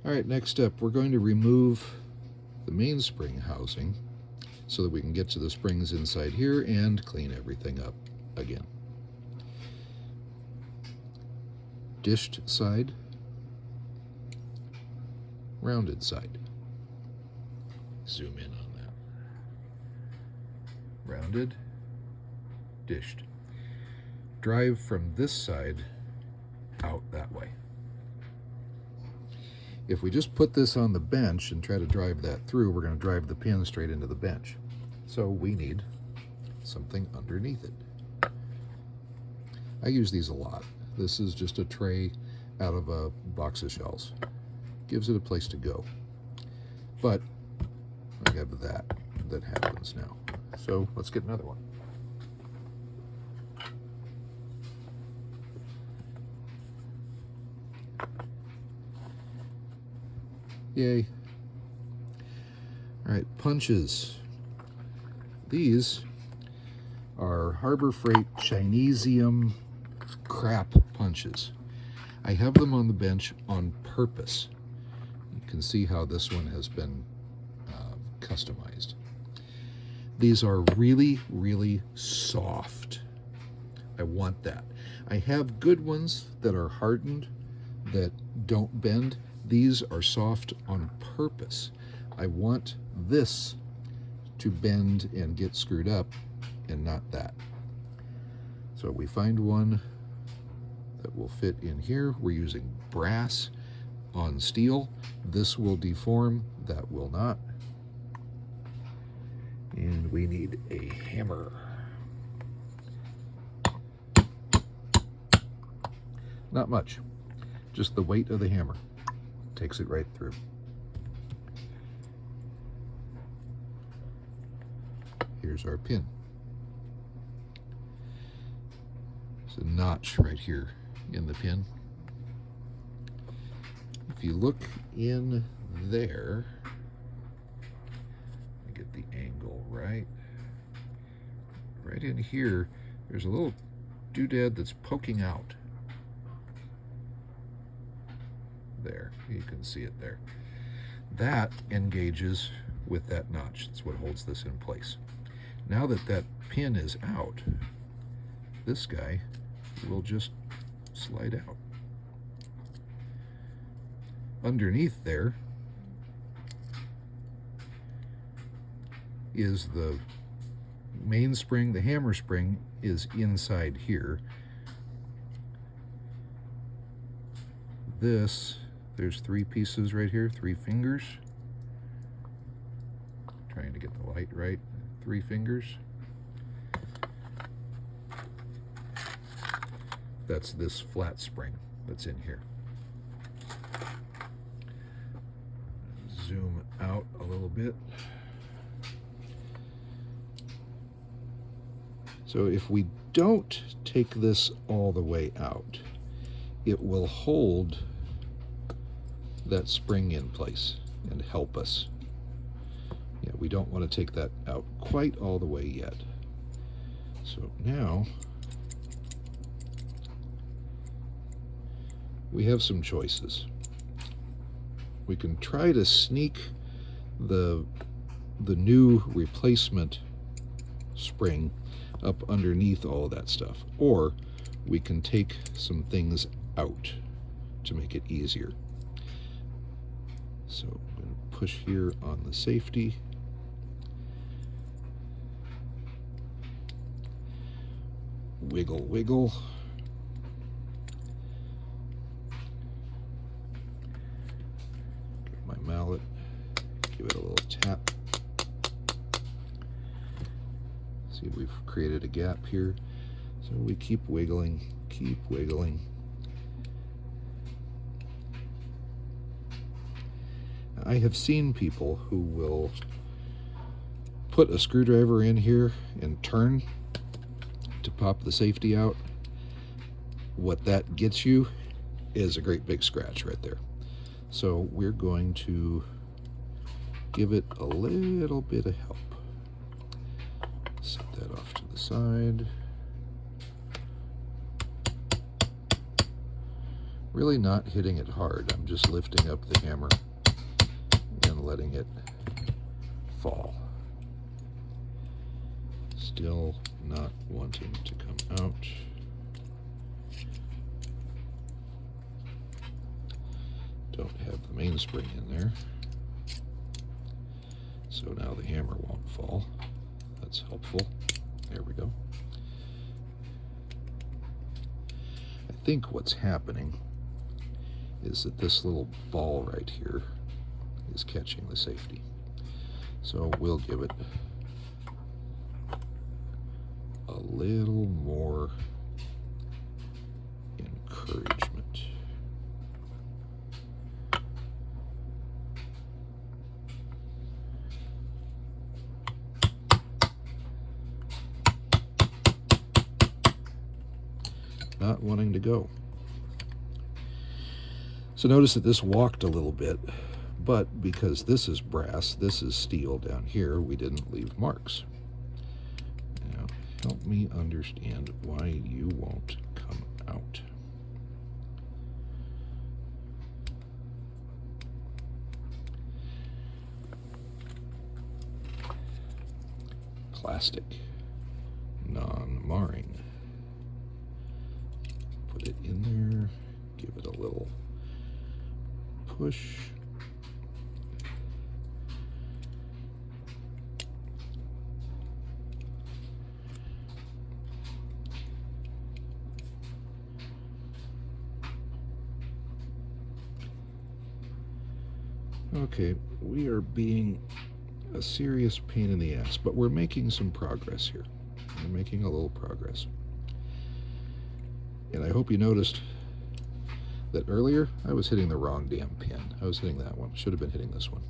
All right, next up, we're going to remove the mainspring housing so that we can get to the springs inside here and clean everything up again. Dished side, rounded side. Zoom in on that. Rounded, dished. Drive from this side out that way. If we just put this on the bench and try to drive that through, we're going to drive the pin straight into the bench. So we need something underneath it. I use these a lot. This is just a tray out of a box of shells. Gives it a place to go. But I have that happens now. So let's get another one. Yay. All right, punches. These are Harbor Freight Chinesium crap punches. I have them on the bench on purpose. You can see how this one has been customized. These are really, really soft. I want that. I have good ones that are hardened, that don't bend. These are soft on purpose. I want this to bend and get screwed up and not that. So we find one that will fit in here. We're using brass on steel. This will deform, that will not. And we need a hammer. Not much, just the weight of the hammer takes it right through. Here's our pin. There's a notch right here in the pin. If you look in there, let me get the angle right. Right in here, there's a little doodad that's poking out. There, you can see it there. That engages with that notch. That's what holds this in place. Now that that pin is out, this guy will just slide out. Underneath there is the mainspring. The hammer spring is inside here. There's 3 pieces right here, 3 fingers. Trying to get the light right. 3 fingers. That's this flat spring that's in here. Zoom out a little bit. So if we don't take this all the way out, it will hold that spring in place and help us. Yeah, we don't want to take that out quite all the way yet. So now we have some choices. We can try to sneak the new replacement spring up underneath all of that stuff, or we can take some things out to make it easier. So I'm going to push here on the safety. Wiggle, wiggle. Get my mallet, give it a little tap. See, we've created a gap here. So we keep wiggling, keep wiggling. I have seen people who will put a screwdriver in here and turn to pop the safety out. What that gets you is a great big scratch right there. So we're going to give it a little bit of help. Set that off to the side. Really not hitting it hard. I'm just lifting up the hammer and letting it fall. Still not wanting to come out. Don't have the mainspring in there. So now the hammer won't fall. That's helpful. There we go. I think what's happening is that this little ball right here is catching the safety. So we'll give it a little more encouragement. Not wanting to go. So notice that this walked a little bit, but because this is brass, this is steel down here, we didn't leave marks. Now, help me understand why you won't come out. Plastic, non-marring. Put it in there, give it a little push. Okay, we are being a serious pain in the ass, but we're making some progress here. We're making a little progress. And I hope you noticed that earlier I was hitting the wrong damn pin. I was hitting that one. Should have been hitting this one.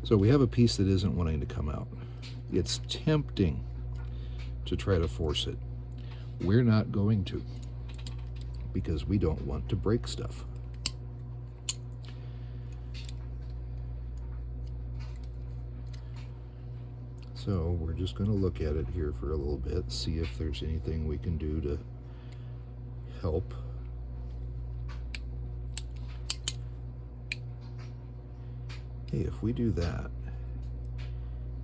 So we have a piece that isn't wanting to come out. It's tempting to try to force it. We're not going to, because we don't want to break stuff. So we're just going to look at it here for a little bit, see if there's anything we can do to help. Hey, if we do that,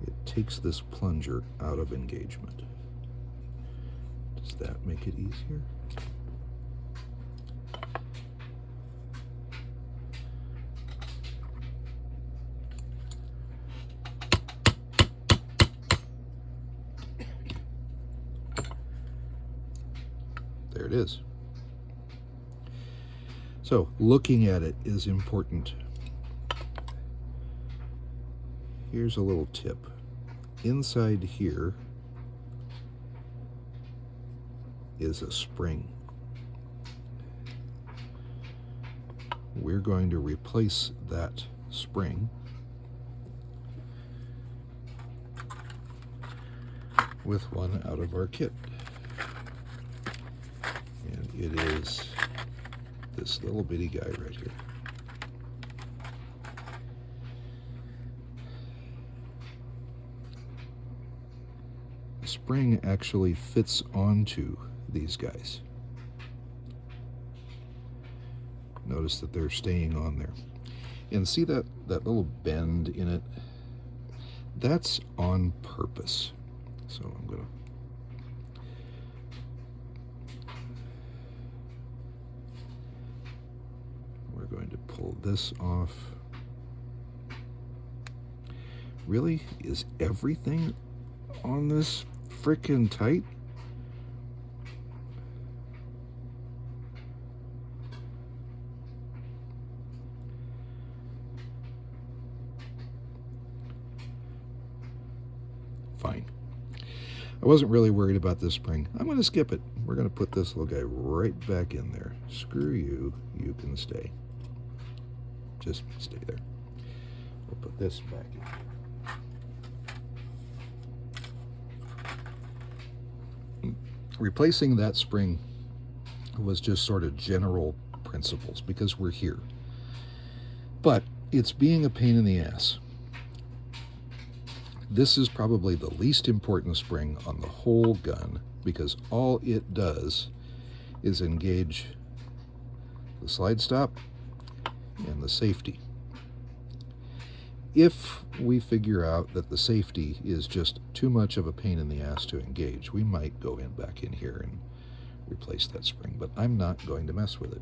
it takes this plunger out of engagement. Does that make it easier? There it is. So looking at it is important. Here's a little tip. Inside here is a spring. We're going to replace that spring with one out of our kit. And it is this little bitty guy right here. The spring actually fits onto these guys. Notice that they're staying on there. And see that little bend in it? That's on purpose. So I'm going to pull this off. Really? Is everything on this frickin' tight? Fine. I wasn't really worried about this spring. I'm going to skip it. We're going to put this little guy right back in there. Screw you. You can stay. Just stay there. We'll put this back in. Replacing that spring was just sort of general principles because we're here. But it's being a pain in the ass. This is probably the least important spring on the whole gun because all it does is engage the slide stop and the safety. If we figure out that the safety is just too much of a pain in the ass to engage, we might go back in here and replace that spring, but I'm not going to mess with it.